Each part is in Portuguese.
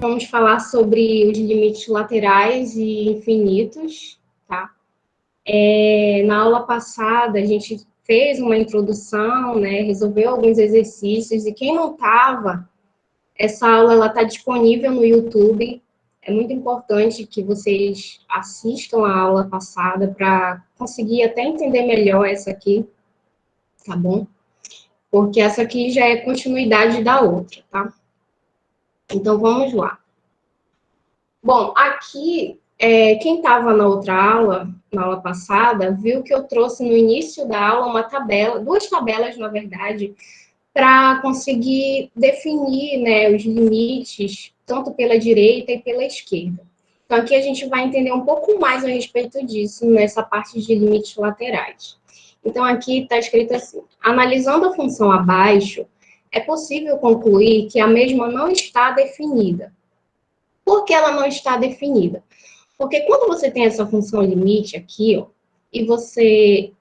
vamos falar sobre os limites laterais e infinitos, tá? Na aula passada, a gente fez uma introdução, né, resolveu alguns exercícios, e quem não estava, essa aula está disponível no YouTube. É muito importante que vocês assistam a aula passada para conseguir até entender melhor essa aqui, tá bom? Porque essa aqui já é continuidade da outra, tá? Então, vamos lá. Bom, aqui, quem estava na outra aula, na aula passada, viu que eu trouxe no início da aula uma tabela, duas tabelas, na verdade, para conseguir definir, né, os limites, tanto pela direita e pela esquerda. Então, aqui a gente vai entender um pouco mais a respeito disso, nessa parte de limites laterais. Então, aqui está escrito assim: analisando a função abaixo, é possível concluir que a mesma não está definida. Por que ela não está definida? Porque quando você tem essa função limite aqui, ó, e você,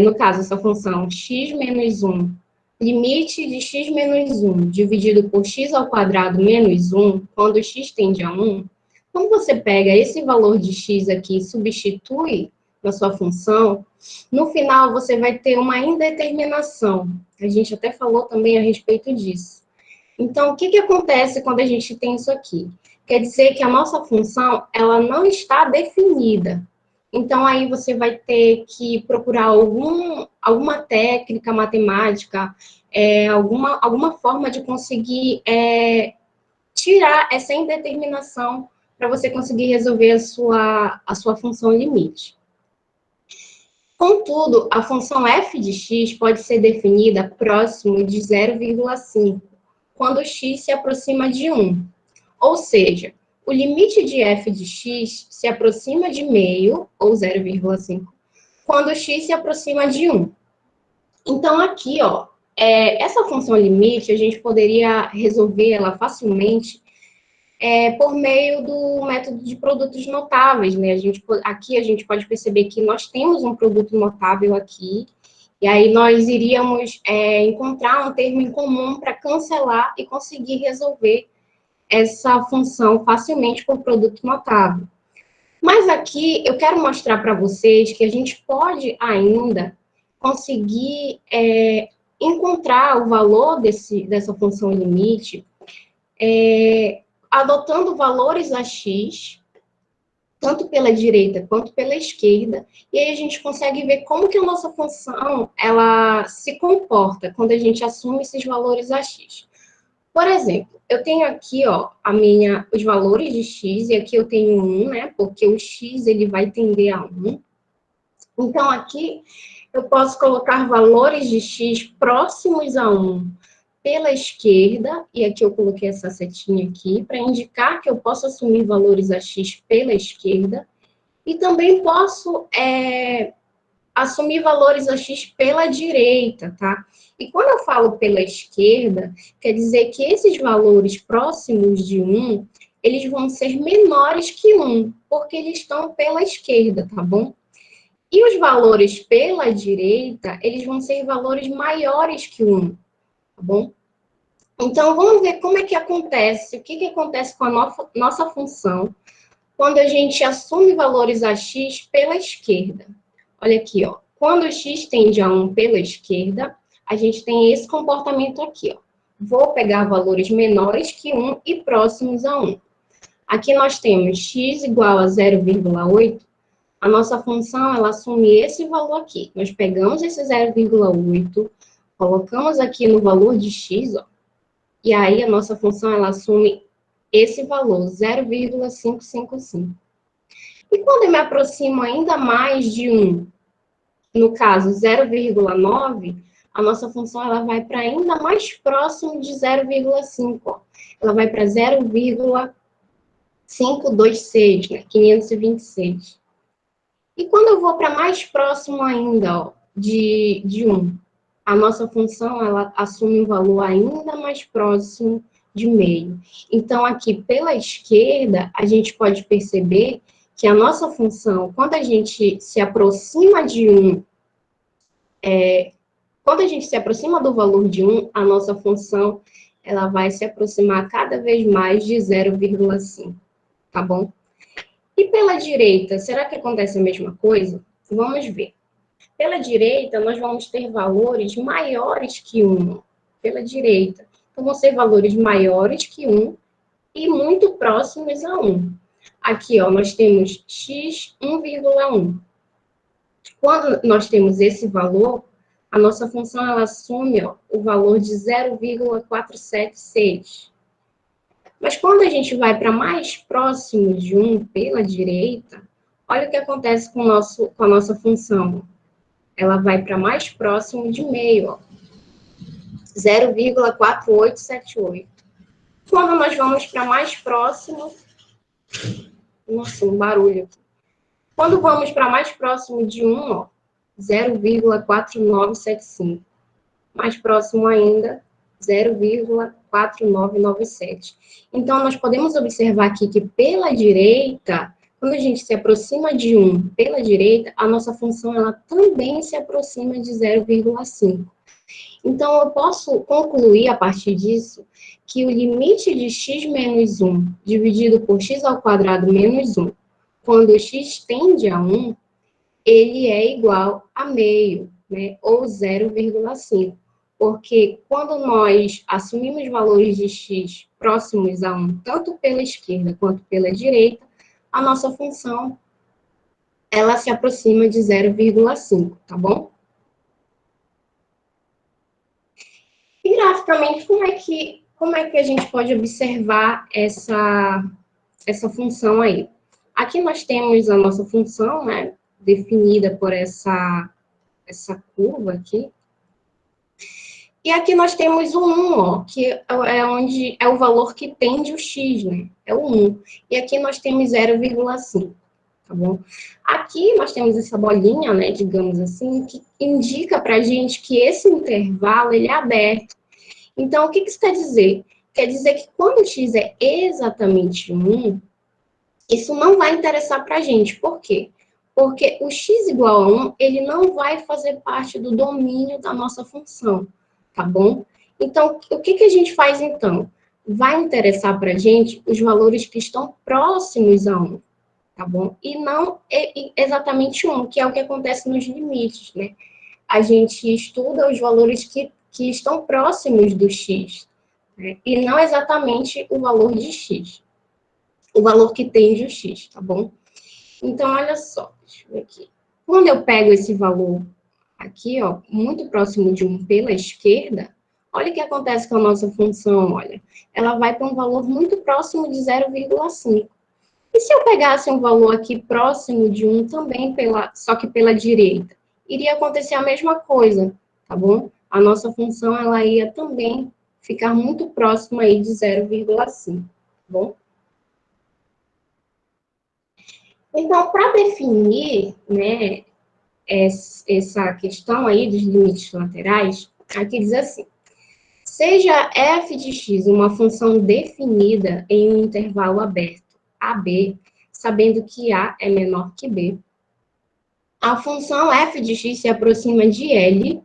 no caso, essa função x menos 1, limite de x menos 1 dividido por x ao quadrado menos 1, quando x tende a 1, quando você pega esse valor de x aqui e substitui na sua função, no final você vai ter uma indeterminação. A gente até falou também a respeito disso. Então, o que acontece quando a gente tem isso aqui? Quer dizer que a nossa função, ela não está definida. Então, aí você vai ter que procurar alguma técnica matemática, alguma forma de conseguir tirar essa indeterminação para você conseguir resolver a sua função limite. Contudo, a função f de x pode ser definida próximo de 0,5, quando x se aproxima de 1. Ou seja, o limite de f de x se aproxima de meio, ou 0,5, quando x se aproxima de 1. Então, aqui, ó, essa função limite, a gente poderia resolver ela facilmente por meio do método de produtos notáveis, né? Aqui a gente pode perceber que nós temos um produto notável aqui, e aí nós iríamos encontrar um termo em comum para cancelar e conseguir resolver essa função facilmente por produto notável. Mas aqui eu quero mostrar para vocês que a gente pode ainda conseguir encontrar o valor dessa função limite adotando valores a x, tanto pela direita quanto pela esquerda, e aí a gente consegue ver como que a nossa função ela se comporta quando a gente assume esses valores a x. Por exemplo, eu tenho aqui, ó, os valores de x, e aqui eu tenho 1, né, porque o x ele vai tender a 1. Então, aqui eu posso colocar valores de x próximos a 1 pela esquerda, e aqui eu coloquei essa setinha aqui, para indicar que eu posso assumir valores a x pela esquerda, e também posso assumir valores a x pela direita, tá? E quando eu falo pela esquerda, quer dizer que esses valores próximos de 1, eles vão ser menores que 1, porque eles estão pela esquerda, tá bom? E os valores pela direita, eles vão ser valores maiores que 1, tá bom? Então, vamos ver como é que acontece, o que acontece com a nossa função quando a gente assume valores a x pela esquerda. Olha aqui, ó. Quando x tende a 1 pela esquerda, a gente tem esse comportamento aqui, ó. Vou pegar valores menores que 1 e próximos a 1. Aqui nós temos x igual a 0,8. A nossa função, ela assume esse valor aqui. Nós pegamos esse 0,8, colocamos aqui no valor de x, ó. E aí a nossa função, ela assume esse valor, 0,555. E quando eu me aproximo ainda mais de 1, no caso 0,9, a nossa função ela vai para ainda mais próximo de 0,5. Ela vai para 0,526, né? 526. E quando eu vou para mais próximo ainda, ó, de 1, a nossa função ela assume um valor ainda mais próximo de meio. Então, aqui pela esquerda, a gente pode perceber que a nossa função, quando a gente se aproxima de 1, quando a gente se aproxima do valor de 1, a nossa função ela vai se aproximar cada vez mais de 0,5, tá bom? E pela direita, será que acontece a mesma coisa? Vamos ver. Pela direita, nós vamos ter valores maiores que 1. Pela direita. Então, vão ser valores maiores que 1 e muito próximos a 1. Aqui, ó, nós temos x 1,1. Quando nós temos esse valor, a nossa função ela assume, ó, o valor de 0,476. Mas quando a gente vai para mais próximo de 1 pela direita, olha o que acontece com a nossa função. Ela vai para mais próximo de meio, ó, 0,4878. Quando nós vamos para mais próximo... Nossa, um barulho aqui. Quando vamos para mais próximo de 1, ó, 0,4975. Mais próximo ainda, 0,4997. Então, nós podemos observar aqui que pela direita, quando a gente se aproxima de 1 pela direita, a nossa função ela também se aproxima de 0,5. Então, eu posso concluir a partir disso que o limite de x menos 1 dividido por x ao quadrado menos 1, quando x tende a 1, ele é igual a meio, né, ou 0,5. Porque quando nós assumimos valores de x próximos a 1, tanto pela esquerda quanto pela direita, a nossa função, ela se aproxima de 0,5, tá bom? E graficamente, como é que a gente pode observar essa função aí? Aqui nós temos a nossa função, né, definida por essa curva aqui. E aqui nós temos o 1, ó, que é onde é o valor que tende o x, né? É o 1. E aqui nós temos 0,5, tá bom? Aqui nós temos essa bolinha, né, digamos assim, que indica pra gente que esse intervalo, ele é aberto. Então, o que isso quer dizer? Quer dizer que quando o x é exatamente 1, isso não vai interessar pra gente. Por quê? Porque o x igual a 1, ele não vai fazer parte do domínio da nossa função, tá bom? Então, o que a gente faz então? Vai interessar para a gente os valores que estão próximos a 1, tá bom? E não exatamente 1, que é o que acontece nos limites, né? A gente estuda os valores que estão próximos do x, né? E não exatamente o valor de x, o valor que tende o x, tá bom? Então, olha só, deixa eu ver aqui. Quando eu pego esse valor aqui, ó, muito próximo de 1 pela esquerda, olha o que acontece com a nossa função, olha. Ela vai para um valor muito próximo de 0,5. E se eu pegasse um valor aqui próximo de 1 também, só que pela direita? Iria acontecer a mesma coisa, tá bom? A nossa função, ela ia também ficar muito próxima aí de 0,5, tá bom? Então, para definir, né, essa questão aí dos limites laterais, aqui diz assim: seja f de x uma função definida em um intervalo aberto AB, sabendo que A é menor que B, a função f de x se aproxima de L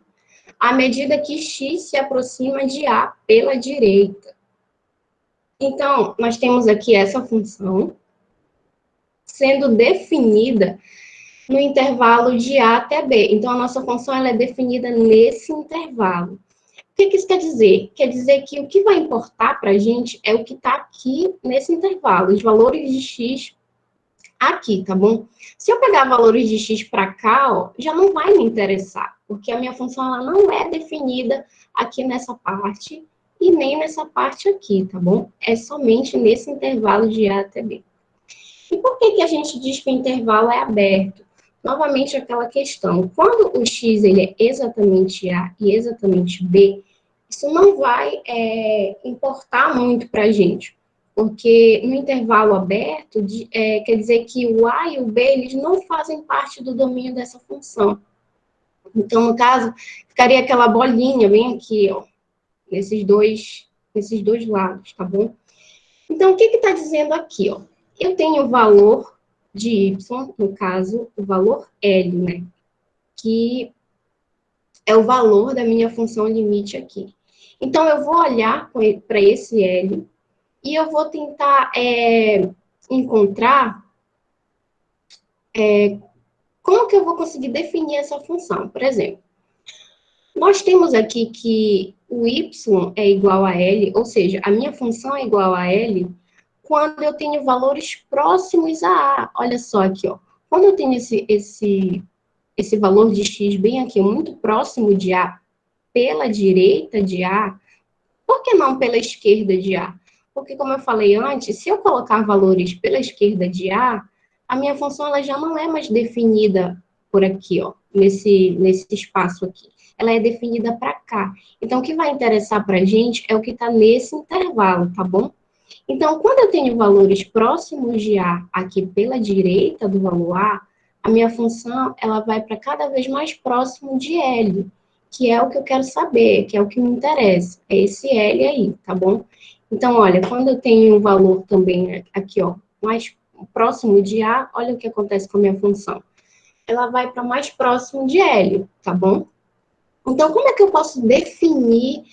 à medida que x se aproxima de A pela direita. Então, nós temos aqui essa função sendo definida no intervalo de A até B. Então, a nossa função ela é definida nesse intervalo. O que isso quer dizer? Quer dizer que o que vai importar para a gente é o que está aqui nesse intervalo, os valores de x aqui, tá bom? Se eu pegar valores de x para cá, ó, já não vai me interessar, porque a minha função ela não é definida aqui nessa parte e nem nessa parte aqui, tá bom? É somente nesse intervalo de A até B. E por que a gente diz que o intervalo é aberto? Novamente, aquela questão. Quando o x ele é exatamente A e exatamente B, isso não vai importar muito para a gente. Porque no intervalo aberto, quer dizer que o A e o B eles não fazem parte do domínio dessa função. Então, no caso, ficaria aquela bolinha bem aqui, ó, nesses dois lados, tá bom? Então, o que está dizendo aqui, ó? Eu tenho o valor de y, no caso, o valor L, né? Que é o valor da minha função limite aqui. Então, eu vou olhar para esse L e eu vou tentar encontrar como que eu vou conseguir definir essa função. Por exemplo, nós temos aqui que o y é igual a L, ou seja, a minha função é igual a L quando eu tenho valores próximos a A. Olha só aqui, ó. Quando eu tenho esse valor de x bem aqui, muito próximo de A, pela direita de A, por que não pela esquerda de A? Porque, como eu falei antes, se eu colocar valores pela esquerda de a minha função ela já não é mais definida por aqui, ó, nesse espaço aqui. Ela é definida para cá. Então, o que vai interessar para a gente é o que está nesse intervalo, tá bom? Então, quando eu tenho valores próximos de A aqui pela direita do valor a minha função ela vai para cada vez mais próximo de L, que é o que eu quero saber, que é o que me interessa. É esse L aí, tá bom? Então, olha, quando eu tenho um valor também aqui, ó, mais próximo de A, olha o que acontece com a minha função. Ela vai para mais próximo de L, tá bom? Então, como é que eu posso definir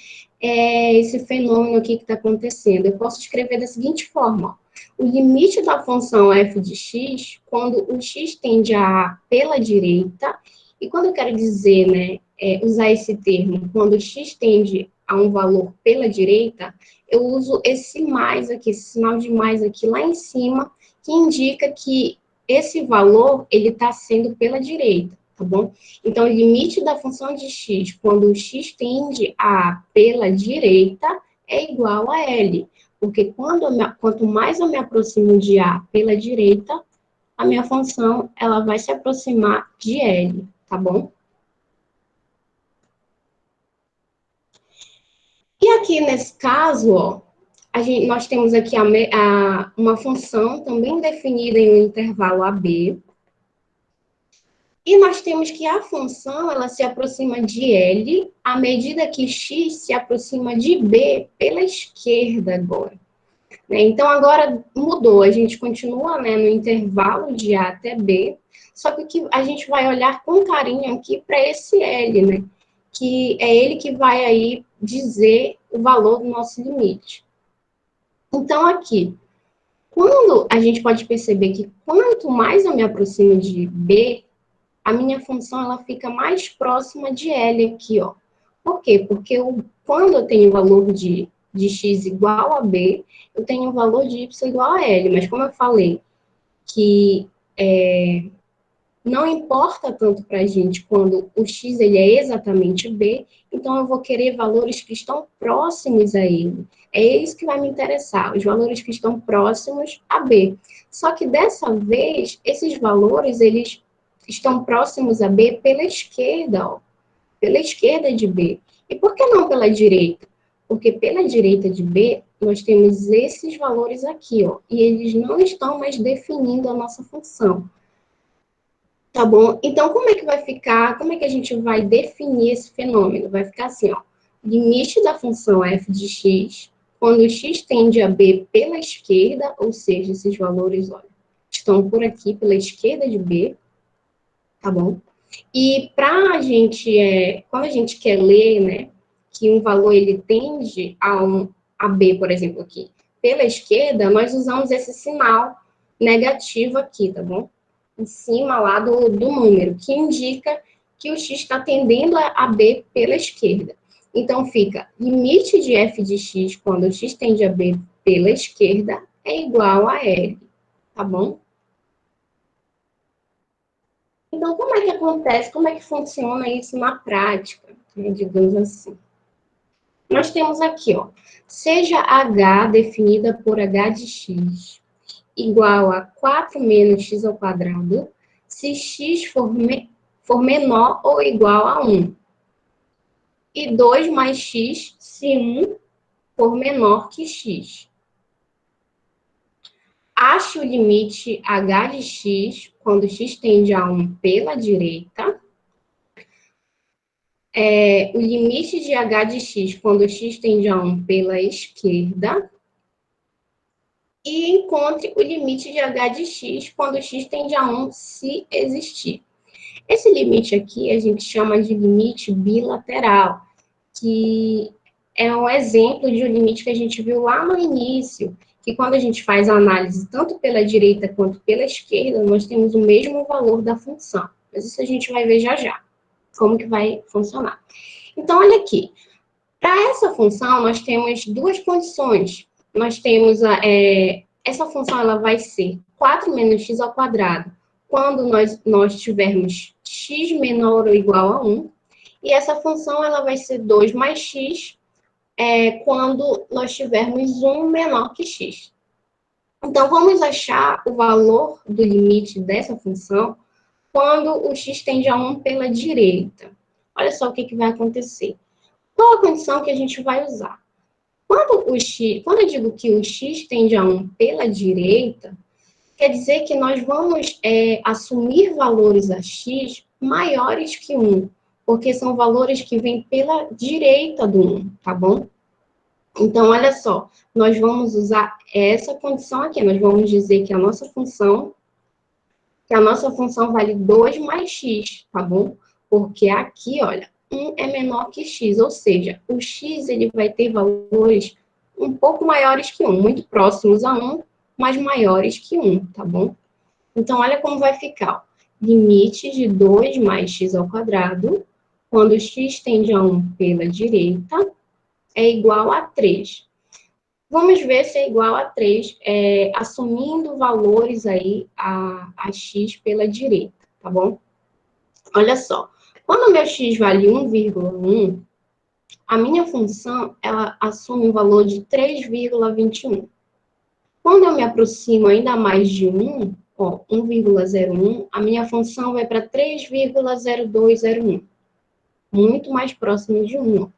esse fenômeno aqui que está acontecendo? Eu posso escrever da seguinte forma: ó, o limite da função f de x, quando o x tende a A pela direita, e quando eu quero dizer, né, usar esse termo, quando o x tende a um valor pela direita, eu uso esse mais aqui, esse sinal de mais aqui lá em cima, que indica que esse valor, ele está sendo pela direita, tá bom? Então, o limite da função de x, quando o x tende a pela direita, é igual a L. Porque quanto mais eu me aproximo de A pela direita, a minha função ela vai se aproximar de L, tá bom? E aqui nesse caso, ó, nós temos aqui uma função também definida em um intervalo AB, e nós temos que a função ela se aproxima de L à medida que x se aproxima de B pela esquerda agora. Né? Então, agora mudou, a gente continua, né, no intervalo de A até B, só que a gente vai olhar com carinho aqui para esse L, né? Que é ele que vai aí dizer o valor do nosso limite. Então, aqui, quando a gente pode perceber que quanto mais eu me aproximo de B, a minha função ela fica mais próxima de L aqui, ó. Por quê? Porque quando eu tenho o valor de x igual a B, eu tenho o valor de y igual a L. Mas como eu falei que não importa tanto para a gente quando o x ele é exatamente B, então eu vou querer valores que estão próximos a ele. É isso que vai me interessar, os valores que estão próximos a B. Só que dessa vez, esses valores, eles estão próximos a B pela esquerda, ó, pela esquerda de B. E por que não pela direita? Porque pela direita de B, nós temos esses valores aqui, ó, e eles não estão mais definindo a nossa função. Tá bom? Então, como é que vai ficar, como é que a gente vai definir esse fenômeno? Vai ficar assim, ó, limite da função f de x, quando x tende a b pela esquerda, ou seja, esses valores, olha, estão por aqui pela esquerda de b, tá bom? E para a gente, quando a gente quer ler, né, que um valor ele tende a b, por exemplo, aqui, pela esquerda, nós usamos esse sinal negativo aqui, tá bom? Em cima lá do número, que indica que o x está tendendo a b pela esquerda. Então, fica limite de f de x quando o x tende a b pela esquerda é igual a L, tá bom? Então, como é que acontece, como é que funciona isso na prática, né, digamos assim? Nós temos aqui, ó, seja h definida por h de x igual a 4 menos x ao quadrado, se x for menor ou igual a 1. E 2 mais x se 1 for menor que x. Ache o limite h de x quando x tende a 1 pela direita. O limite de h de x quando x tende a 1 pela esquerda. E encontre o limite de h de x quando x tende a 1, se existir. Esse limite aqui a gente chama de limite bilateral, que é um exemplo de um limite que a gente viu lá no início, que quando a gente faz a análise tanto pela direita quanto pela esquerda, nós temos o mesmo valor da função. Mas isso a gente vai ver já já, como que vai funcionar. Então, olha aqui. Para essa função, nós temos duas condições. Nós temos essa função ela vai ser 4 menos x ao quadrado quando nós tivermos x menor ou igual a 1. E essa função ela vai ser 2 mais x quando nós tivermos 1 menor que x. Então, vamos achar o valor do limite dessa função quando o x tende a 1 pela direita. Olha só o que vai acontecer. Qual a condição que a gente vai usar? Quando eu digo que o x tende a 1 pela direita, quer dizer que nós vamos assumir valores a x maiores que 1, porque são valores que vêm pela direita do 1, tá bom? Então, olha só, nós vamos usar essa condição aqui, nós vamos dizer que a nossa função vale 2 mais x, tá bom? Porque aqui, olha, 1 é menor que x, ou seja, o x ele vai ter valores um pouco maiores que 1, muito próximos a 1, mas maiores que 1, tá bom? Então, olha como vai ficar. Limite de 2 mais x ao quadrado, quando x tende a 1 pela direita, é igual a 3. Vamos ver se é igual a 3, assumindo valores aí a x pela direita, tá bom? Olha só, quando o meu x vale 1,1, a minha função, ela assume um valor de 3,21. Quando eu me aproximo ainda mais de 1, 1,01, a minha função vai para 3,0201. Muito mais próximo de 1.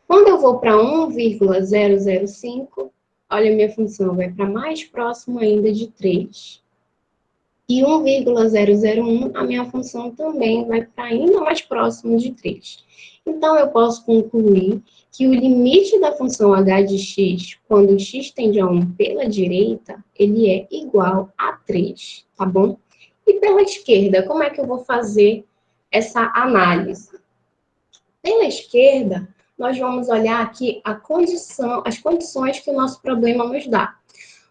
Quando eu vou para 1,005, olha, minha função vai para mais próximo ainda de 3. E 1,001, a minha função também vai para ainda mais próximo de 3. Então, eu posso concluir que o limite da função h de x, quando x tende a 1 pela direita, ele é igual a 3, tá bom? E pela esquerda, como é que eu vou fazer essa análise? Pela esquerda, nós vamos olhar aqui as condições que o nosso problema nos dá.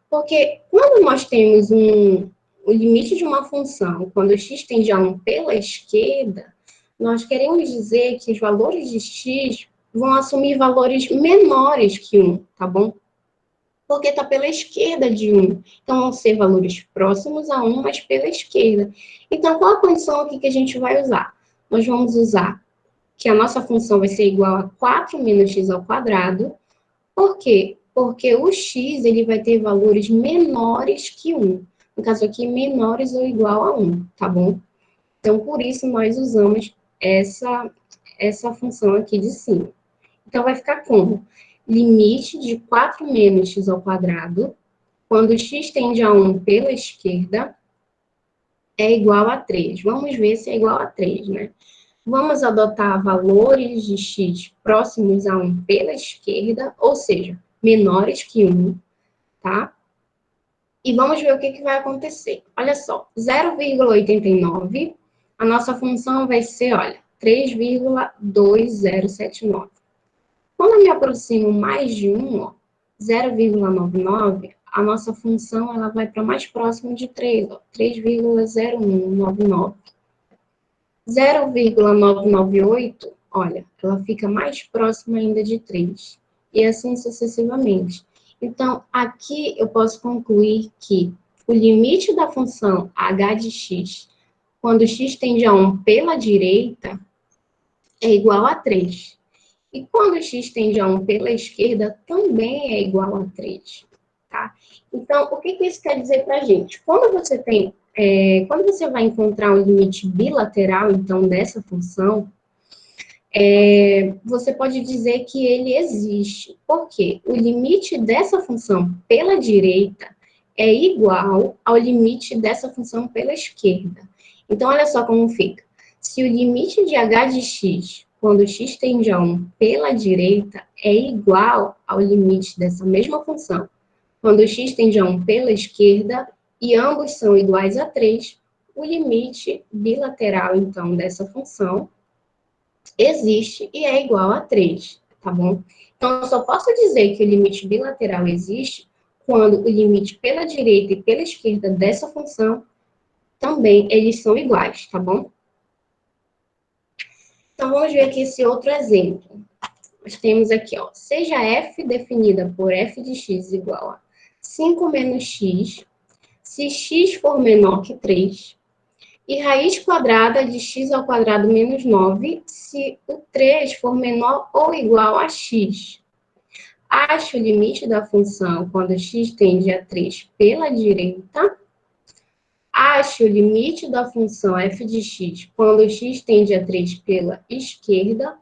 Porque quando nós temos o limite de uma função, quando x tende a 1 pela esquerda, nós queremos dizer que os valores de x vão assumir valores menores que 1, tá bom? Porque está pela esquerda de 1. Então, vão ser valores próximos a 1, mas pela esquerda. Então, qual a condição aqui que a gente vai usar? Nós vamos usar que a nossa função vai ser igual a 4 menos x ao quadrado. Por quê? Porque o x ele vai ter valores menores que 1. No caso aqui, menores ou igual a 1, tá bom? Então, por isso, nós usamos essa função aqui de cima. Então, vai ficar como? Limite de 4 menos x ao quadrado, quando x tende a 1 pela esquerda, é igual a 3. Vamos ver se é igual a 3, né? Vamos adotar valores de x próximos a 1 pela esquerda, ou seja, menores que 1, tá? E vamos ver o que vai acontecer. Olha só, 0,89, a nossa função vai ser, olha, 3,2079. Quando eu me aproximo mais de 1, 0,99, a nossa função ela vai para mais próximo de 3, 3,0199. 0,998, olha, ela fica mais próxima ainda de 3. E assim sucessivamente. Então, aqui eu posso concluir que o limite da função h de x, quando x tende a 1 pela direita, é igual a 3. E quando x tende a 1 pela esquerda, também é igual a 3. Tá? Então, o que isso quer dizer para a gente? Quando você vai encontrar um limite bilateral, então, dessa função, você pode dizer que ele existe. Por quê? O limite dessa função pela direita é igual ao limite dessa função pela esquerda. Então, olha só como fica. Se o limite de h de x, quando x tende a 1 pela direita, é igual ao limite dessa mesma função, quando x tende a 1 pela esquerda, e ambos são iguais a 3, o limite bilateral, então, dessa função existe e é igual a 3. tá bom? Então, eu só posso dizer que o limite bilateral existe quando o limite pela direita e pela esquerda dessa função também eles são iguais, tá bom? Então, vamos ver aqui esse outro exemplo. Nós temos aqui, ó, seja f definida por f de x igual a 5 menos x, se x for menor que 3, e raiz quadrada de x ao quadrado menos 9, se o 3 for menor ou igual a x. Ache o limite da função quando x tende a 3 pela direita. Ache o limite da função f de x quando x tende a 3 pela esquerda.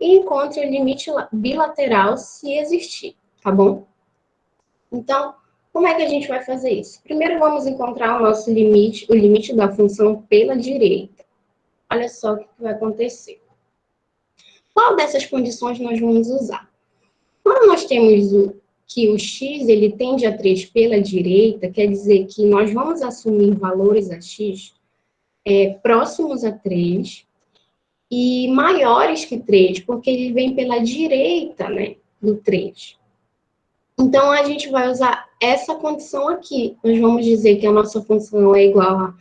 E encontre o limite bilateral se existir, tá bom? Então, como é que a gente vai fazer isso? Primeiro, vamos encontrar o nosso limite, o limite da função pela direita. Olha só o que vai acontecer. Qual dessas condições nós vamos usar? Quando nós temos que o x ele tende a 3 pela direita, quer dizer que nós vamos assumir valores a x próximos a 3 e maiores que 3, porque ele vem pela direita, né, do 3. Então, a gente vai usar essa condição aqui. Nós vamos dizer que a nossa função é igual a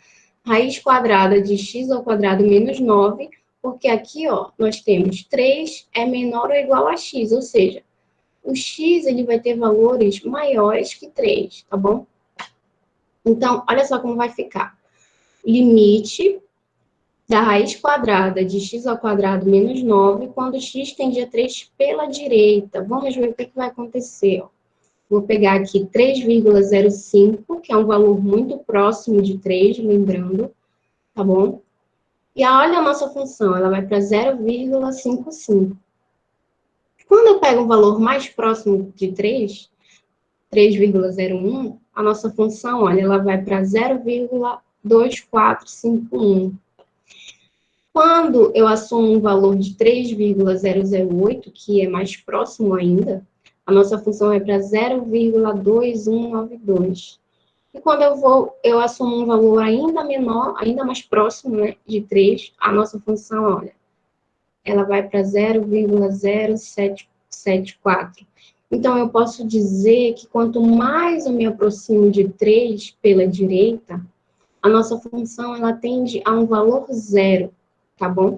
raiz quadrada de x ao quadrado menos 9, porque aqui, ó, nós temos 3 é menor ou igual a x, ou seja, o x ele vai ter valores maiores que 3, tá bom? Então, olha só como vai ficar. Limite da raiz quadrada de x ao quadrado menos 9, quando x tende a 3 pela direita. Vamos ver o que vai acontecer, ó. Vou pegar aqui 3,05, que é um valor muito próximo de 3, lembrando, tá bom? E olha a nossa função, ela vai para 0,55. Quando eu pego um valor mais próximo de 3, 3,01, a nossa função, olha, ela vai para 0,2451. Quando eu assumo um valor de 3,008, que é mais próximo ainda, a nossa função é para 0,2192. E quando eu assumo um valor ainda menor, ainda mais próximo, né, de 3, a nossa função, olha, ela vai para 0,0774. Então, eu posso dizer que quanto mais eu me aproximo de 3 pela direita, a nossa função, ela tende a um valor zero, tá bom?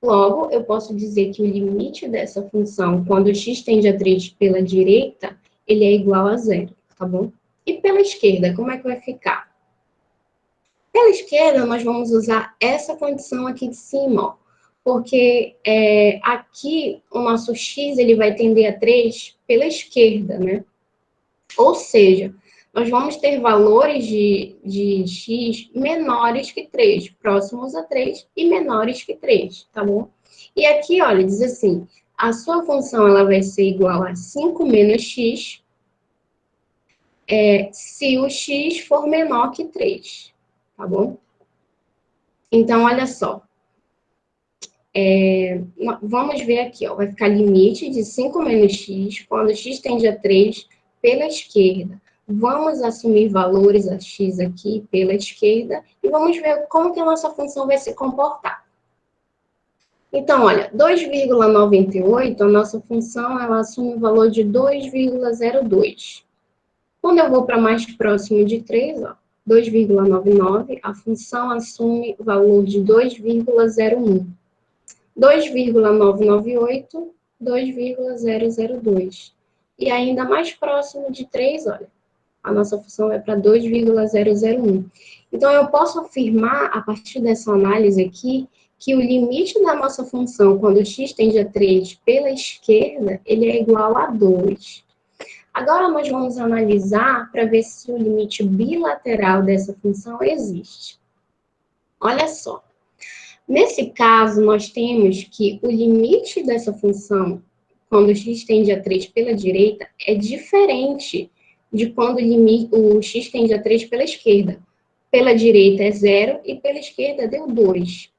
Logo, eu posso dizer que o limite dessa função, quando x tende a 3 pela direita, ele é igual a zero, tá bom? E pela esquerda, como é que vai ficar? Pela esquerda, nós vamos usar essa condição aqui de cima, ó, porque aqui o nosso x ele vai tender a 3 pela esquerda, né? Ou seja, nós vamos ter valores de x menores que 3, próximos a 3 e menores que 3, tá bom? E aqui, olha, diz assim, a sua função ela vai ser igual a 5 menos x, se o x for menor que 3, tá bom? Então, olha só. Vamos ver aqui, ó, vai ficar limite de 5 menos x, quando x tende a 3 pela esquerda. Vamos assumir valores a x aqui pela esquerda e vamos ver como que a nossa função vai se comportar. Então, olha, 2,98, a nossa função, ela assume o valor de 2,02. Quando eu vou para mais próximo de 3, ó, 2,99, a função assume o valor de 2,01. 2,998, 2,002. E ainda mais próximo de 3, olha, a nossa função é para 2,001. Então, eu posso afirmar, a partir dessa análise aqui, que o limite da nossa função, quando x tende a 3 pela esquerda, ele é igual a 2. Agora, nós vamos analisar para ver se o limite bilateral dessa função existe. Olha só. Nesse caso, nós temos que o limite dessa função, quando x tende a 3 pela direita, é diferente de quando o x tende a 3 pela esquerda. Pela direita é 0 e pela esquerda deu 2.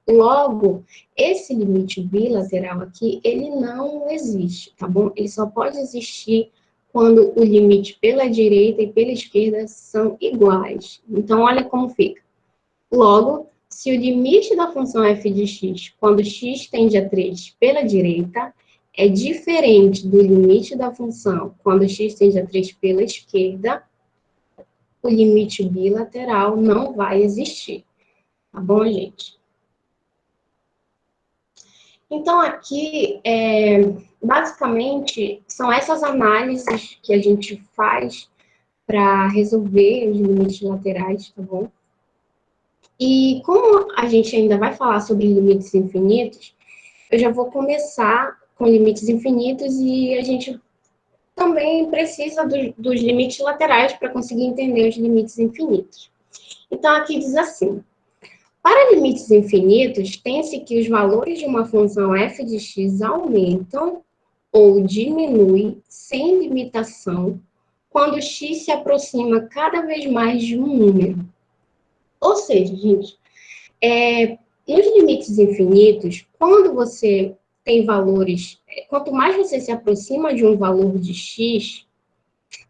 Logo, esse limite bilateral aqui, ele não existe, tá bom? Ele só pode existir quando o limite pela direita e pela esquerda são iguais. Então, olha como fica. Logo, se o limite da função f de x, quando x tende a 3 pela direita, é diferente do limite da função quando x tende a 3 pela esquerda, o limite bilateral não vai existir. Tá bom, gente? Então, aqui, basicamente, são essas análises que a gente faz para resolver os limites laterais, tá bom? E como a gente ainda vai falar sobre limites infinitos, eu já vou começar com limites infinitos e a gente também precisa dos limites laterais para conseguir entender os limites infinitos. Então, aqui diz assim: para limites infinitos, tem-se que os valores de uma função f de x aumentam ou diminuem sem limitação quando x se aproxima cada vez mais de um número. Ou seja, gente, nos limites infinitos, quando você tem valores, quanto mais você se aproxima de um valor de x,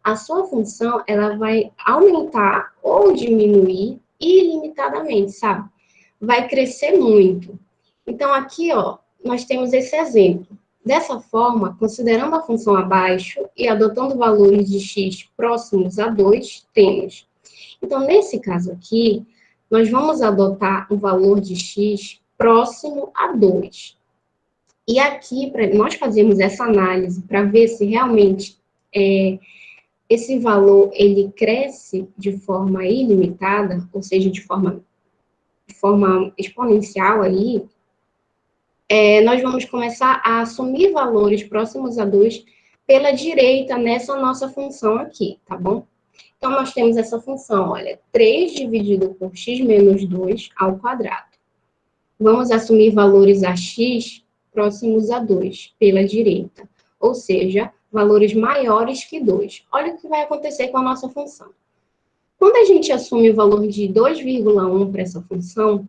a sua função ela vai aumentar ou diminuir ilimitadamente, sabe? Vai crescer muito. Então, aqui, ó, nós temos esse exemplo. Dessa forma, considerando a função abaixo e adotando valores de x próximos a 2, temos. Então, nesse caso aqui, nós vamos adotar um valor de x próximo a 2. E aqui, para nós fazermos essa análise para ver se realmente esse valor ele cresce de forma ilimitada, ou seja, de forma exponencial aí, nós vamos começar a assumir valores próximos a 2 pela direita nessa nossa função aqui, tá bom? Então, nós temos essa função, olha, 3 dividido por x menos 2 ao quadrado. Vamos assumir valores a x próximos a 2 pela direita, ou seja, valores maiores que 2. Olha o que vai acontecer com a nossa função. Quando a gente assume o valor de 2,1 para essa função,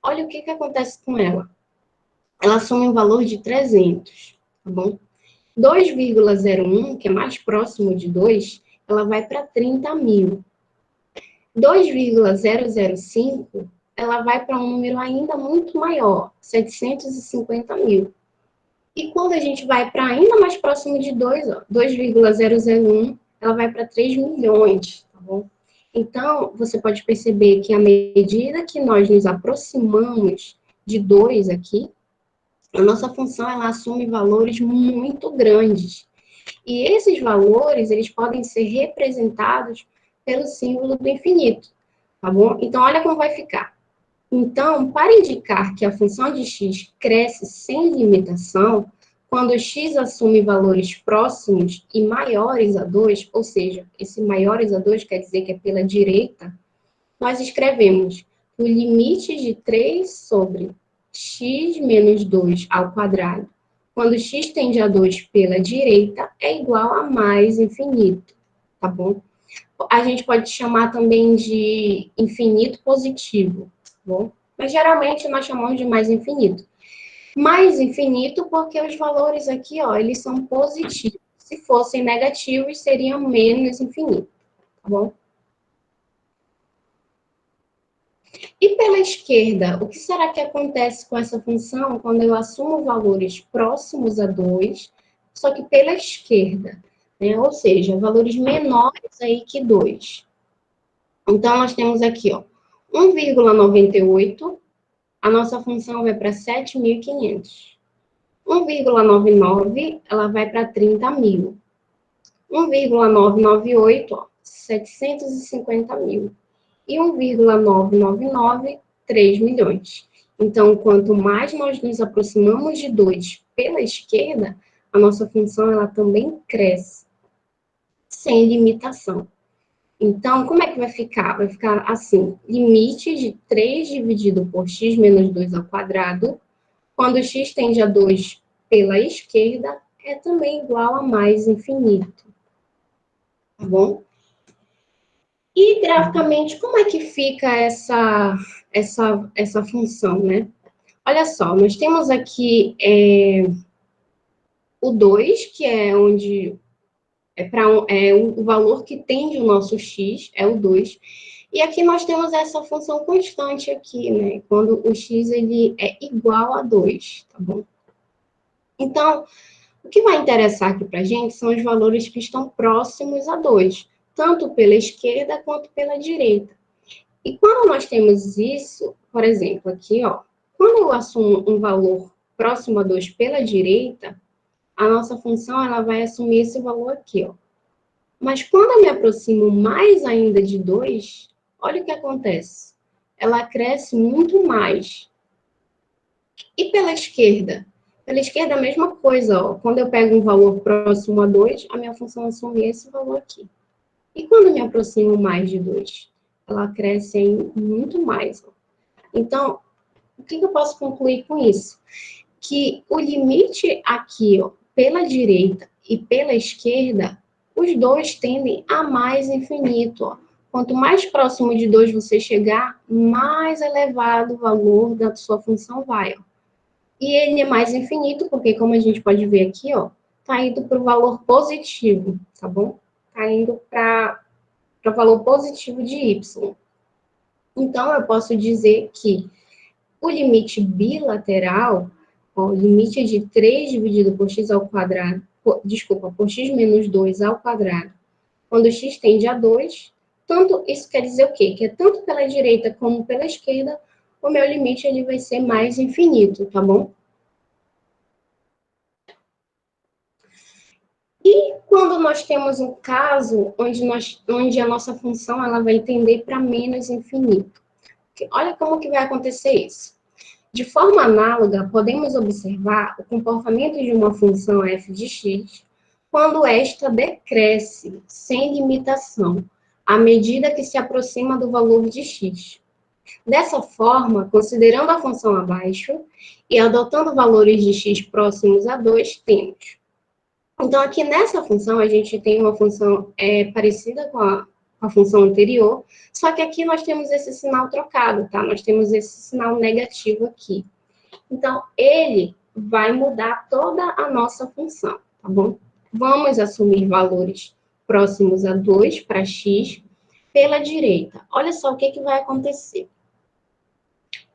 olha o que acontece com ela. Ela assume um valor de 300, tá bom? 2,01, que é mais próximo de 2, ela vai para 30.000. 2,005, ela vai para um número ainda muito maior, 750.000. E quando a gente vai para ainda mais próximo de 2, 2,001, ela vai para 3 milhões, tá bom? Então, você pode perceber que à medida que nós nos aproximamos de 2 aqui, a nossa função ela assume valores muito grandes. E esses valores, eles podem ser representados pelo símbolo do infinito, tá bom? Então, olha como vai ficar. Então, para indicar que a função de x cresce sem limitação, quando x assume valores próximos e maiores a 2, ou seja, esse maiores a 2 quer dizer que é pela direita, nós escrevemos o limite de 3 sobre x menos 2 ao quadrado, quando x tende a 2 pela direita, é igual a mais infinito, tá bom? A gente pode chamar também de infinito positivo, tá bom? Mas geralmente nós chamamos de mais infinito. Mais infinito porque os valores aqui, ó, eles são positivos. Se fossem negativos, seriam menos infinito, tá bom? E pela esquerda, o que será que acontece com essa função quando eu assumo valores próximos a 2, só que pela esquerda, né? Ou seja, valores menores aí que 2. Então, nós temos aqui, ó, 1,98, a nossa função vai para 7.500. 1,99, ela vai para 30.000. 1,998, ó, 750.000. E 1,999, 3 milhões. Então, quanto mais nós nos aproximamos de 2 pela esquerda, a nossa função ela também cresce, sem limitação. Então, como é que vai ficar? Vai ficar assim, limite de 3 dividido por x menos 2 ao quadrado, quando x tende a 2 pela esquerda, é também igual a mais infinito. Tá bom? E graficamente, como é que fica essa função, né? Olha só, nós temos aqui o 2, que é onde o valor que tende o nosso x, é o 2. E aqui nós temos essa função constante aqui, né? Quando o x ele é igual a 2, tá bom? Então, o que vai interessar aqui para a gente são os valores que estão próximos a 2, tanto pela esquerda quanto pela direita. E quando nós temos isso, por exemplo, aqui, ó, quando eu assumo um valor próximo a 2 pela direita, a nossa função ela vai assumir esse valor aqui, ó. Mas quando eu me aproximo mais ainda de 2, olha o que acontece. Ela cresce muito mais. E pela esquerda? Pela esquerda, a mesma coisa, ó. Quando eu pego um valor próximo a 2, a minha função assume esse valor aqui. E quando eu me aproximo mais de 2? Ela cresce muito mais, ó. Então, o que eu posso concluir com isso? Que o limite aqui, ó, pela direita e pela esquerda, os dois tendem a mais infinito, ó. Quanto mais próximo de 2 você chegar, mais elevado o valor da sua função vai, ó. E ele é mais infinito, porque como a gente pode ver aqui, ó, tá indo para o valor positivo, tá bom? Tá indo para o valor positivo de y. Então, eu posso dizer que o limite bilateral, ó, o limite de 3 dividido por x ao quadrado, por x menos 2 ao quadrado, quando x tende a 2, tanto, isso quer dizer o quê? Que é tanto pela direita como pela esquerda, o meu limite ele vai ser mais infinito, tá bom? E quando nós temos um caso onde a nossa função ela vai tender para menos infinito. Olha como que vai acontecer isso. De forma análoga, podemos observar o comportamento de uma função f de x quando esta decresce sem limitação, à medida que se aproxima do valor de x. Dessa forma, considerando a função abaixo e adotando valores de x próximos a 2, temos. Então, aqui nessa função, a gente tem uma função parecida com a função anterior, só que aqui nós temos esse sinal trocado, tá? Nós temos esse sinal negativo aqui. Então, ele vai mudar toda a nossa função, tá bom? Vamos assumir valores próximos a 2 para x pela direita. Olha só o que vai acontecer.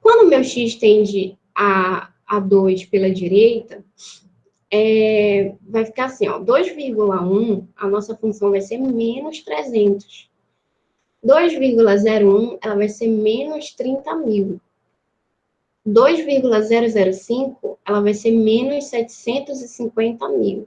Quando o meu x tende a 2 pela direita, vai ficar assim, ó, 2,1, a nossa função vai ser menos 300. 2,01, ela vai ser menos 30.000. 2,005, ela vai ser menos 750.000.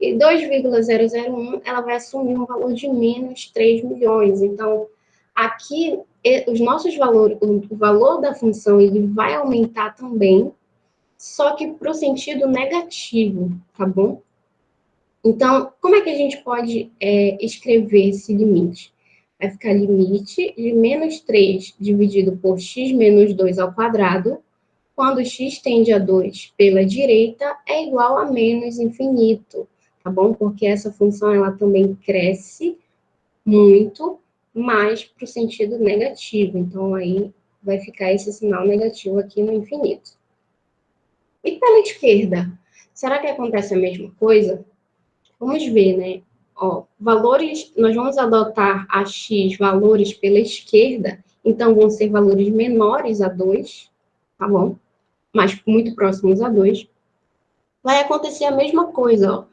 E 2,001, ela vai assumir um valor de menos 3 milhões. Então, aqui, os nossos valores, o valor da função, ele vai aumentar também, só que para o sentido negativo, tá bom? Então, como é que a gente pode escrever esse limite? Vai ficar limite de menos 3 dividido por x menos 2 ao quadrado, quando x tende a 2 pela direita, é igual a menos infinito, tá bom? Porque essa função, ela também cresce muito, mas para o sentido negativo. Então, aí vai ficar esse sinal negativo aqui no infinito. E pela esquerda, será que acontece a mesma coisa? Vamos ver, né? Ó, valores, nós vamos adotar a x valores pela esquerda, então vão ser valores menores a 2, tá bom? Mas muito próximos a 2. Vai acontecer a mesma coisa, ó.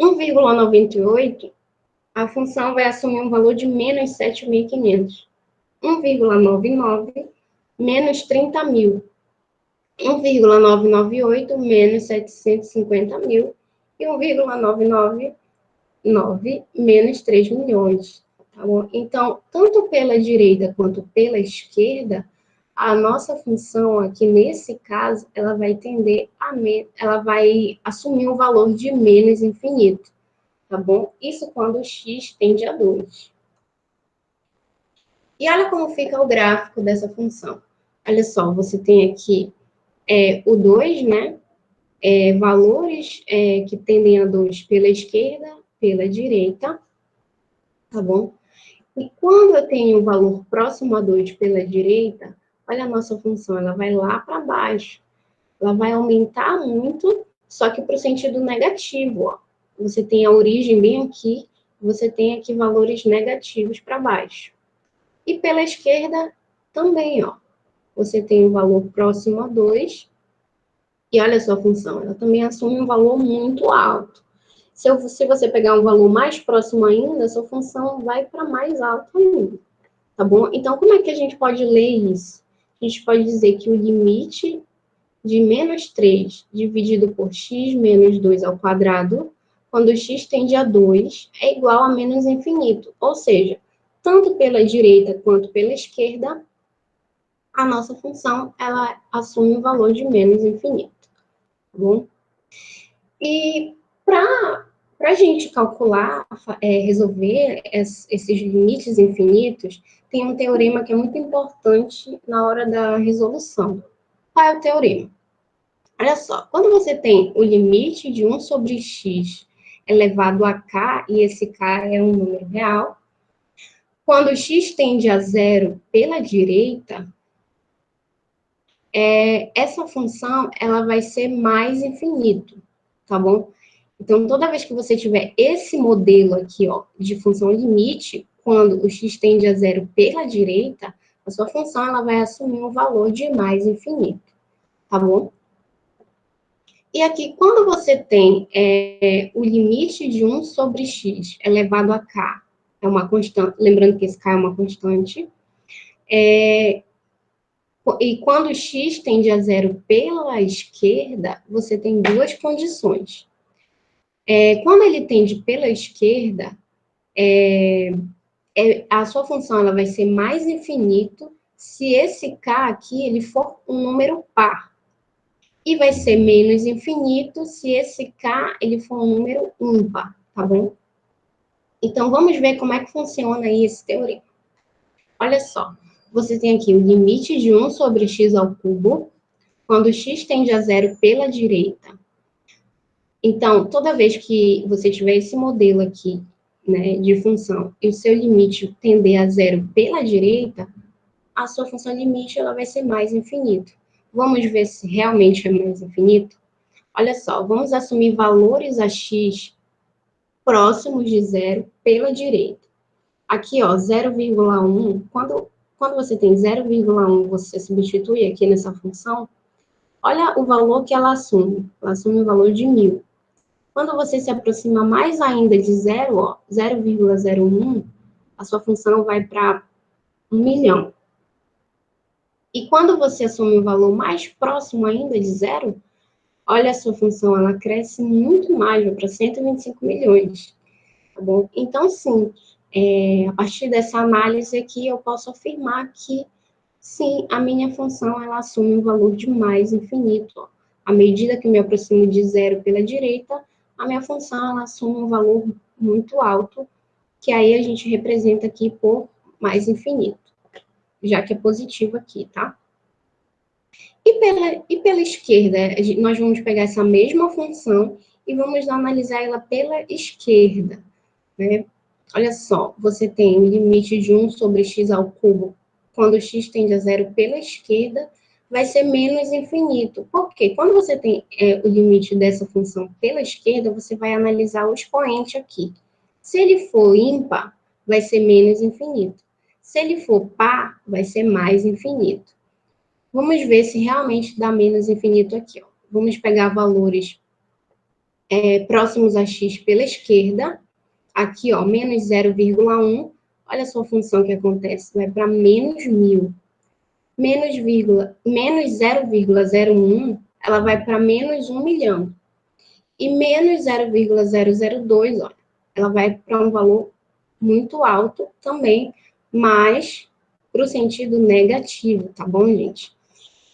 1,98, a função vai assumir um valor de menos 7.500. 1,99, menos 30.000. 1,998, menos 750.000. E 1,999, menos 3 milhões. Tá bom? Então, tanto pela direita quanto pela esquerda, a nossa função aqui, nesse caso, ela vai tender ela vai assumir um valor de menos infinito, tá bom? Isso quando o x tende a 2. E olha como fica o gráfico dessa função. Olha só, você tem aqui o 2, né? Valores que tendem a 2 pela esquerda, pela direita, tá bom? E quando eu tenho um valor próximo a 2 pela direita, olha a nossa função, ela vai lá para baixo. Ela vai aumentar muito, só que para o sentido negativo, ó. Você tem a origem bem aqui, você tem aqui valores negativos para baixo. E pela esquerda também, ó. Você tem um valor próximo a 2, e olha a sua função, ela também assume um valor muito alto. Se você pegar um valor mais próximo ainda, a sua função vai para mais alto ainda, tá bom? Então, como é que a gente pode ler isso? A gente pode dizer que o limite de menos 3 dividido por x menos 2 ao quadrado, quando x tende a 2, é igual a menos infinito. Ou seja, tanto pela direita quanto pela esquerda, a nossa função ela assume o valor de menos infinito, tá bom? E para a gente calcular, resolver esses limites infinitos, tem um teorema que é muito importante na hora da resolução. Qual é o teorema? Olha só, quando você tem o limite de 1 sobre x elevado a k, e esse k é um número real, quando x tende a zero pela direita, essa função ela vai ser mais infinito, tá bom? Então, toda vez que você tiver esse modelo aqui, ó, de função limite, quando o x tende a zero pela direita, a sua função ela vai assumir um valor de mais infinito, tá bom? E aqui, quando você tem o limite de 1 sobre x elevado a k, é uma constante, lembrando que esse k é uma constante, e quando x tende a zero pela esquerda, você tem duas condições. Quando ele tende pela esquerda, a sua função ela vai ser mais infinito se esse k aqui ele for um número par. E vai ser menos infinito se esse k ele for um número ímpar, tá bom? Então, vamos ver como é que funciona aí esse teorema. Olha só, você tem aqui o limite de 1 sobre x ao cubo, quando x tende a zero pela direita. Então, toda vez que você tiver esse modelo aqui, né, de função, e o seu limite tender a zero pela direita, a sua função limite ela vai ser mais infinito. Vamos ver se realmente é mais infinito? Olha só, vamos assumir valores a x próximos de zero pela direita. Aqui, ó, 0,1, quando você tem 0,1, você substitui aqui nessa função, olha o valor que ela assume. Ela assume o valor de 1.000. Quando você se aproxima mais ainda de zero, ó, 0,01, a sua função vai para 1.000.000. E quando você assume um valor mais próximo ainda de zero, olha a sua função, ela cresce muito mais, vai para 125 milhões. Tá bom? Então, sim, a partir dessa análise aqui, eu posso afirmar que, sim, a minha função, ela assume um valor de mais infinito. Ó. À medida que eu me aproximo de zero pela direita, a minha função, ela assume um valor muito alto, que aí a gente representa aqui por mais infinito, já que é positivo aqui, tá? E pela esquerda, nós vamos pegar essa mesma função e vamos analisar ela pela esquerda, né? Olha só, você tem o limite de 1 sobre x ao cubo, quando x tende a zero pela esquerda, vai ser menos infinito. Por quê? Quando você tem o limite dessa função pela esquerda, você vai analisar o expoente aqui. Se ele for ímpar, vai ser menos infinito. Se ele for par, vai ser mais infinito. Vamos ver se realmente dá menos infinito aqui. Ó. Vamos pegar valores próximos a x pela esquerda. Aqui, ó, menos 0,1. Olha a sua função que acontece. Vai para menos 1.000. Menos 0,01, ela vai para menos 1.000.000. E menos 0,002, olha, ela vai para um valor muito alto também, mas para o sentido negativo, tá bom, gente?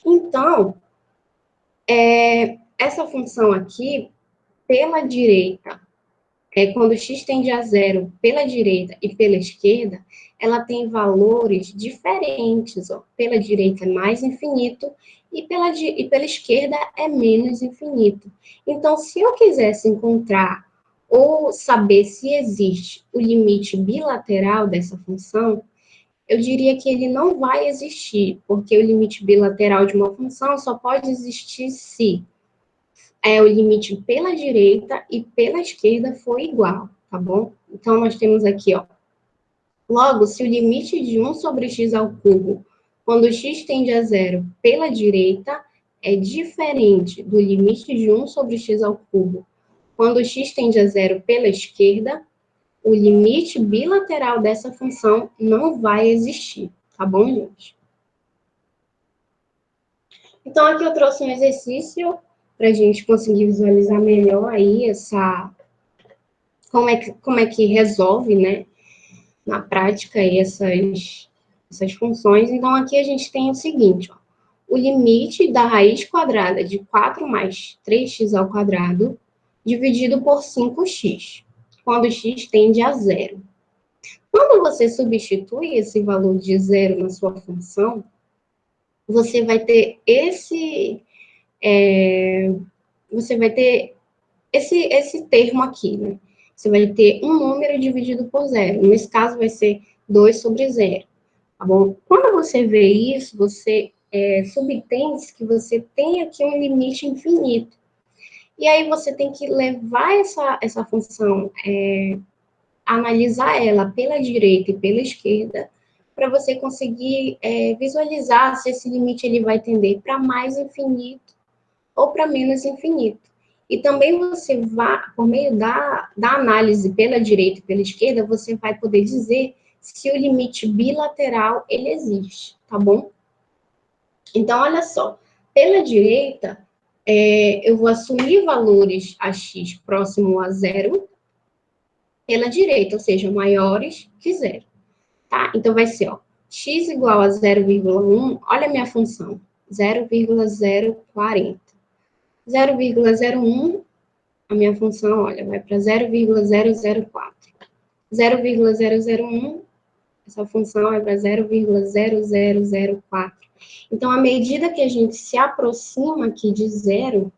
Então, essa função aqui, pela direita, quando x tende a zero pela direita e pela esquerda, ela tem valores diferentes. Ó. Pela direita é mais infinito e pela esquerda é menos infinito. Então, se eu quisesse encontrar ou saber se existe o limite bilateral dessa função, eu diria que ele não vai existir, porque o limite bilateral de uma função só pode existir se o limite pela direita e pela esquerda for igual, tá bom? Então, nós temos aqui, ó, Logo, se o limite de 1 sobre x ao cubo, quando x tende a zero pela direita, é diferente do limite de 1 sobre x ao cubo, quando x tende a zero pela esquerda, o limite bilateral dessa função não vai existir, tá bom, gente? Então, aqui eu trouxe um exercício para a gente conseguir visualizar melhor aí como é que resolve, né, na prática aí essas funções. Então, aqui a gente tem o seguinte, ó, o limite da raiz quadrada de 4 mais 3x ao quadrado dividido por 5x, quando x tende a zero. Quando você substitui esse valor de zero na sua função, você vai ter você vai ter esse termo aqui, né? Você vai ter um número dividido por zero. Nesse caso, vai ser 2 sobre zero, tá bom? Quando você vê isso, você subentende que você tem aqui um limite infinito. E aí você tem que levar essa função, analisar ela pela direita e pela esquerda, para você conseguir visualizar se esse limite ele vai tender para mais infinito ou para menos infinito. E também você vai, por meio da análise pela direita e pela esquerda, você vai poder dizer se o limite bilateral ele existe, tá bom? Então, olha só, pela direita, eu vou assumir valores a x próximo a zero pela direita, ou seja, maiores que zero, tá? Então, vai ser, ó, x igual a 0,1, olha a minha função, 0,040. 0,01, a minha função, olha, vai para 0,004. 0,001, essa função vai para 0,0004. Então, à medida que a gente se aproxima aqui de zero,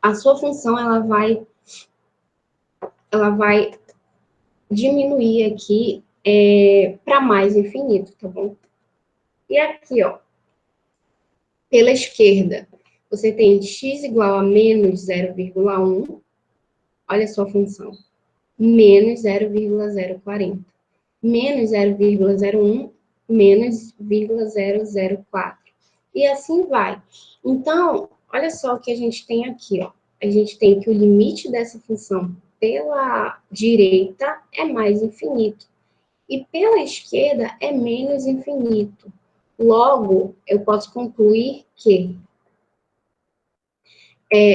a sua função ela vai diminuir aqui para mais infinito, tá bom? E aqui, ó, pela esquerda, você tem x igual a menos 0,1, olha a sua função, menos 0,040, menos 0,01, menos 0,004. E assim vai. Então, olha só o que a gente tem aqui, ó. A gente tem que o limite dessa função pela direita é mais infinito e pela esquerda é menos infinito. Logo, eu posso concluir que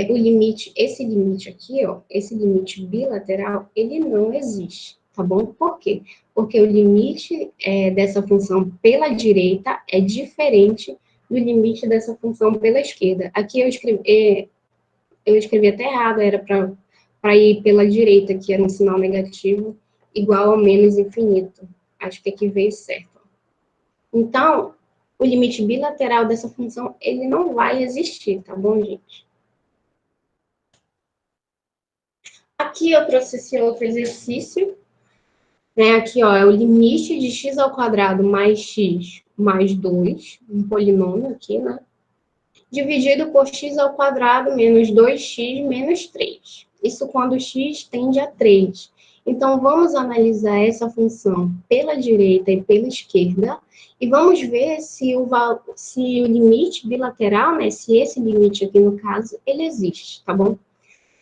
o limite, esse limite aqui, ó, esse limite bilateral, ele não existe, tá bom? Por quê? Porque o limite dessa função pela direita é diferente do limite dessa função pela esquerda. Aqui eu escrevi até errado, era para ir pela direita, que era um sinal negativo, igual ao menos infinito. Acho que aqui veio certo. Então, o limite bilateral dessa função, ele não vai existir, tá bom, gente? Aqui eu trouxe esse outro exercício, né? Aqui, ó, é o limite de x ao quadrado mais x mais 2, um polinômio aqui, né? Dividido por x ao quadrado menos 2x menos 3. Isso quando x tende a 3. Então, vamos analisar essa função pela direita e pela esquerda e vamos ver se o limite bilateral, né, se esse limite aqui no caso, ele existe, tá bom?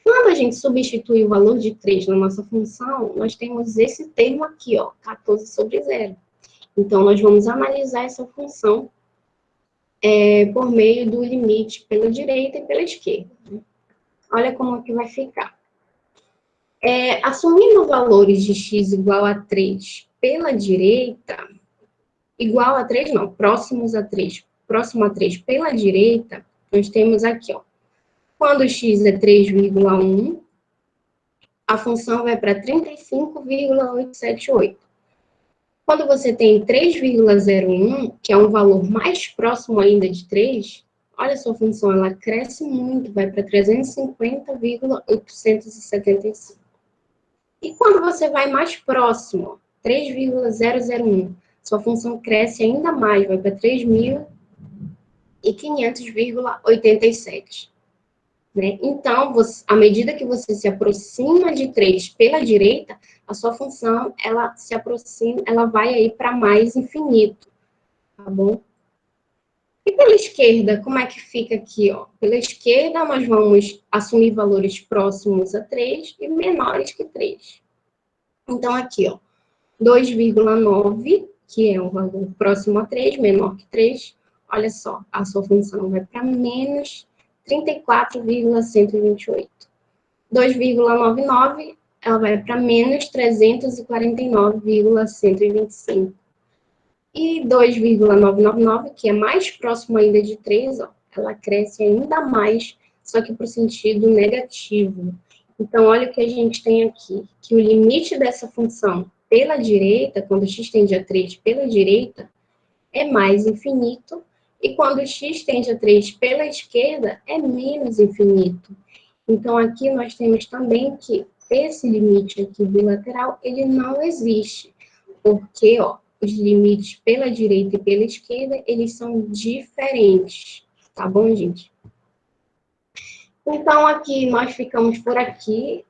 Quando a gente substitui o valor de 3 na nossa função, nós temos esse termo aqui, ó, 14 sobre zero. Então, nós vamos analisar essa função por meio do limite pela direita e pela esquerda. Olha como que vai ficar. Assumindo valores de x igual a 3 pela direita, igual a 3 não, próximos a 3, próximo a 3 pela direita, nós temos aqui, ó, quando x é 3,1, a função vai para 35,878. Quando você tem 3,01, que é um valor mais próximo ainda de 3, olha a sua função, ela cresce muito, vai para 350,875. E quando você vai mais próximo, 3,001, sua função cresce ainda mais, vai para 3.500,87. né? Então, à medida que você se aproxima de 3 pela direita, a sua função, ela se aproxima, ela vai aí para mais infinito, tá bom? E pela esquerda, como é que fica aqui, ó? Pela esquerda, nós vamos assumir valores próximos a 3 e menores que 3. Então, aqui, ó, 2,9, que é um valor próximo a 3, menor que 3, olha só, a sua função vai para menos 34,128. 2,99, ela vai para menos 349,125. E 2,999, que é mais próximo ainda de 3, ó, ela cresce ainda mais, só que para o sentido negativo. Então, olha o que a gente tem aqui, que o limite dessa função pela direita, quando x tende a 3 pela direita, é mais infinito, e quando x tende a 3 pela esquerda, é menos infinito. Então, aqui nós temos também que esse limite aqui bilateral, ele não existe, porque, ó, os limites pela direita e pela esquerda, eles são diferentes, tá bom, gente? Então, aqui nós ficamos por aqui.